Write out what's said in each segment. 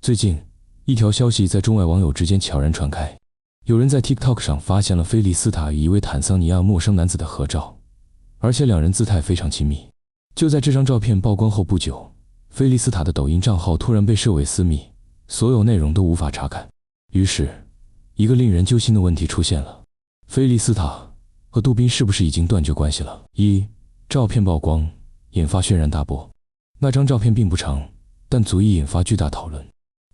最近，一条消息在中外网友之间悄然传开，有人在 TikTok 上发现了菲利斯塔与一位坦桑尼亚陌生男子的合照，而且两人姿态非常亲密。就在这张照片曝光后不久，菲利斯塔的抖音账号突然被设为私密，所有内容都无法查看。于是，一个令人揪心的问题出现了：菲利斯塔和杜宾是不是已经断绝关系了？照片曝光，引发轩然大波。那张照片并不长，但足以引发巨大讨论。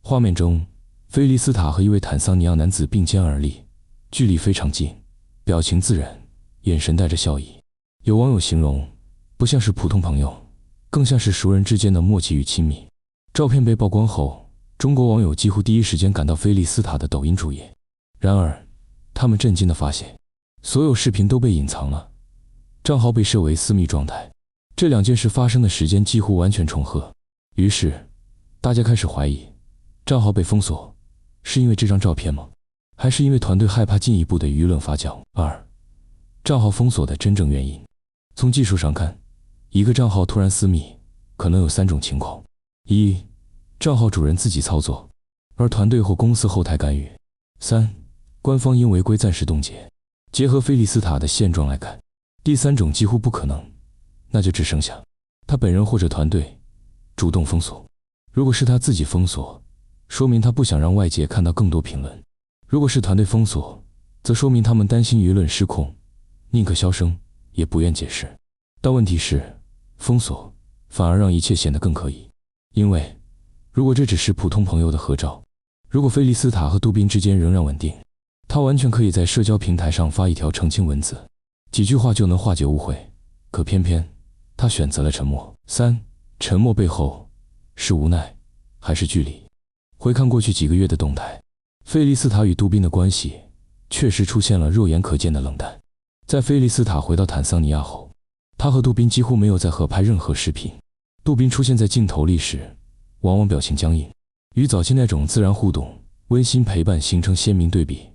画面中，菲利斯塔和一位坦桑尼亚男子并肩而立，距离非常近，表情自然，眼神带着笑意。有网友形容，不像是普通朋友，更像是熟人之间的默契与亲密。照片被曝光后，中国网友几乎第一时间赶到菲利斯塔的抖音主页。然而，他们震惊地发现，所有视频都被隐藏了，账号被设为私密状态。这两件事发生的时间几乎完全重合，于是大家开始怀疑，账号被封锁是因为这张照片吗？还是因为团队害怕进一步的舆论发酵？账号封锁的真正原因。从技术上看，一个账号突然私密可能有3种情况：一、账号主人自己操作，而团队或公司后台干预；三、官方因违规暂时冻结。结合菲利斯塔的现状来看，第3种几乎不可能，那就只剩下他本人或者团队主动封锁。如果是他自己封锁，说明他不想让外界看到更多评论；如果是团队封锁，则说明他们担心舆论失控，宁可销声也不愿解释。但问题是，封锁反而让一切显得更可疑。因为如果这只是普通朋友的合照，如果菲利斯塔和杜宾之间仍然稳定，他完全可以在社交平台上发一条澄清文字，几句话就能化解误会。可偏偏他选择了沉默。3. 沉默背后是无奈还是距离？回看过去几个月的动态，菲利斯塔与杜宾的关系确实出现了肉眼可见的冷淡。在菲利斯塔回到坦桑尼亚后，他和杜宾几乎没有再合拍任何视频。杜宾出现在镜头里时，往往表情僵硬，与早期那种自然互动、温馨陪伴形成鲜明对比。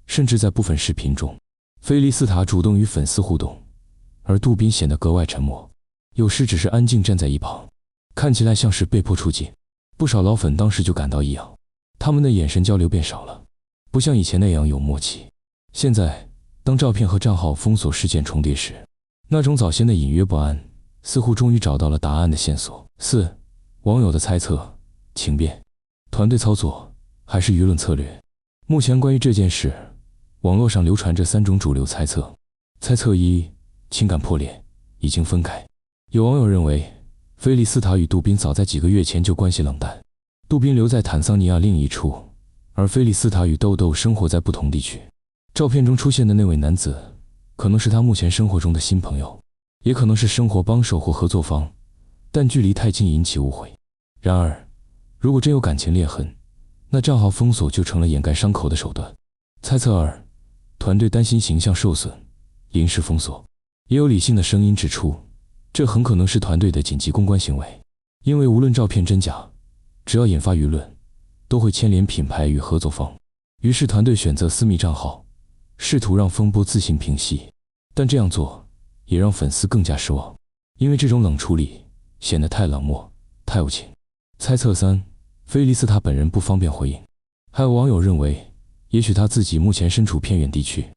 甚至在部分视频中，菲利斯塔主动与粉丝互动，而杜宾显得格外沉默，有时只是安静站在一旁，看起来像是被迫出镜。不少老粉当时就感到异样，他们的眼神交流变少了，不像以前那样有默契。现在，当照片和账号封锁事件重叠时，那种早先的隐约不安，似乎终于找到了答案的线索。4. 网友的猜测、情变、团队操作还是舆论策略？目前关于这件事，网络上流传着3种主流猜测。猜测1：情感破裂，已经分开。有网友认为，菲利斯塔与杜宾早在几个月前就关系冷淡，杜宾留在坦桑尼亚另一处，而菲利斯塔与豆豆生活在不同地区。照片中出现的那位男子，可能是他目前生活中的新朋友，也可能是生活帮手或合作方，但距离太近引起误会。然而，如果真有感情裂痕，那账号封锁就成了掩盖伤口的手段。猜测2：团队担心形象受损，临时封锁。也有理性的声音指出，这很可能是团队的紧急公关行为，因为无论照片真假，只要引发舆论，都会牵连品牌与合作方。于是团队选择私密账号，试图让风波自行平息。但这样做也让粉丝更加失望，因为这种冷处理显得太冷漠、太无情。猜测3：菲利斯塔本人不方便回应。还有网友认为，也许他自己目前身处偏远地区，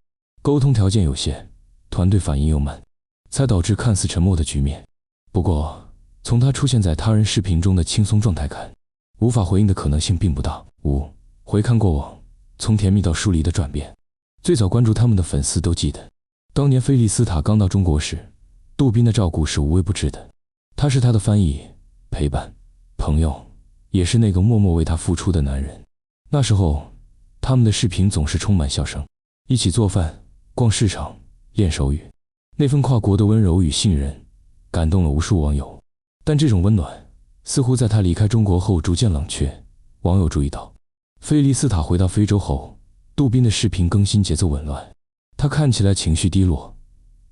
沟通条件有限，团队反应又慢，才导致看似沉默的局面。不过，从他出现在他人视频中的轻松状态看，无法回应的可能性并不大。5. 回看过往，从甜蜜到疏离的转变。最早关注他们的粉丝都记得，当年菲利斯塔刚到中国时，杜宾的照顾是无微不至的。他是他的翻译、陪伴、朋友，也是那个默默为他付出的男人。那时候，他们的视频总是充满笑声，一起做饭、逛市场、练手语。那份跨国的温柔与信任，感动了无数网友。但这种温暖，似乎在他离开中国后逐渐冷却。网友注意到，菲利斯塔回到非洲后，杜宾的视频更新节奏紊乱，他看起来情绪低落，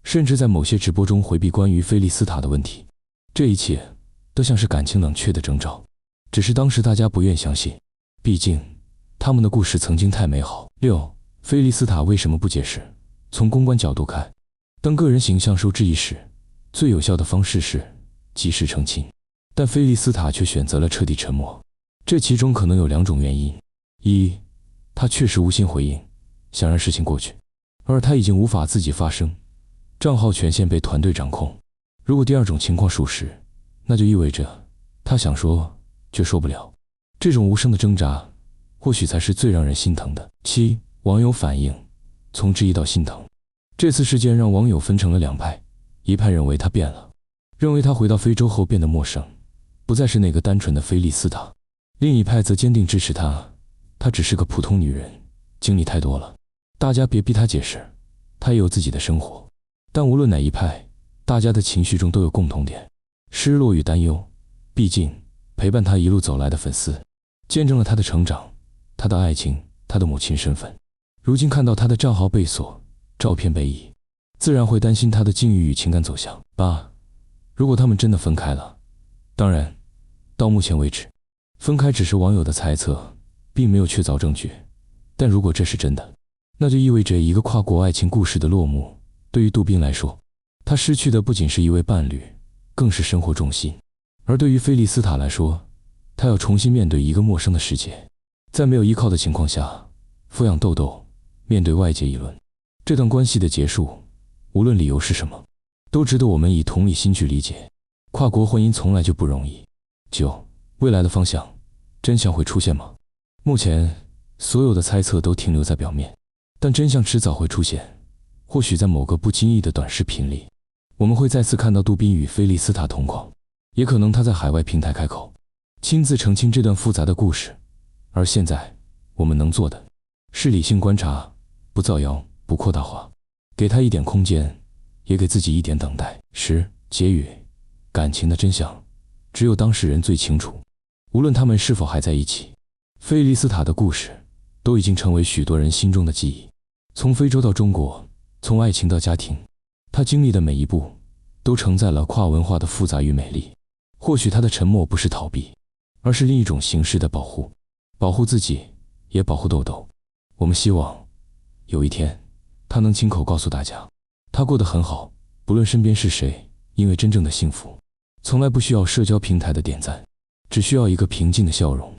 甚至在某些直播中回避关于菲利斯塔的问题。这一切都像是感情冷却的征兆，只是当时大家不愿相信，毕竟他们的故事曾经太美好。6. 菲利斯塔为什么不解释？从公关角度看，当个人形象受质疑时，最有效的方式是及时澄清，但菲利斯塔却选择了彻底沉默。这其中可能有2种原因：一，他确实无心回应，想让事情过去；二，他已经无法自己发声，账号权限被团队掌控。如果第2种情况属实，那就意味着他想说却说不了。这种无声的挣扎，或许才是最让人心疼的。7. 网友反应从质疑到心疼。这次事件让网友分成了2派，一派认为他变了，认为他回到非洲后变得陌生，不再是那个单纯的菲利斯塔；另一派则坚定支持他，她只是个普通女人，经历太多了，大家别逼她解释，她也有自己的生活。但无论哪一派，大家的情绪中都有共同点：失落与担忧。毕竟陪伴她一路走来的粉丝，见证了她的成长，她的爱情，她的母亲身份。如今看到她的账号被锁，照片被移，自然会担心她的境遇与情感走向。8. 如果他们真的分开了，当然，到目前为止，分开只是网友的猜测，并没有确凿证据。但如果这是真的，那就意味着一个跨国爱情故事的落幕。对于杜宾来说，他失去的不仅是一位伴侣，更是生活重心。而对于菲利斯塔来说，他要重新面对一个陌生的世界，在没有依靠的情况下抚养豆豆，面对外界议论。这段关系的结束，无论理由是什么，都值得我们以同理心去理解。跨国婚姻从来就不容易。9. 未来的方向，真相会出现吗？目前所有的猜测都停留在表面，但真相迟早会出现。或许在某个不经意的短视频里，我们会再次看到杜宾与菲利斯塔同框，也可能他在海外平台开口，亲自澄清这段复杂的故事。而现在我们能做的是理性观察，不造谣，不扩大化，给他一点空间，也给自己一点等待。10. 结语，感情的真相只有当事人最清楚，无论他们是否还在一起。菲利斯塔的故事都已经成为许多人心中的记忆，从非洲到中国，从爱情到家庭，他经历的每一步都承载了跨文化的复杂与美丽。或许他的沉默不是逃避，而是另一种形式的保护，保护自己，也保护豆豆。我们希望有一天他能亲口告诉大家，他过得很好，不论身边是谁，因为真正的幸福从来不需要社交平台的点赞，只需要一个平静的笑容。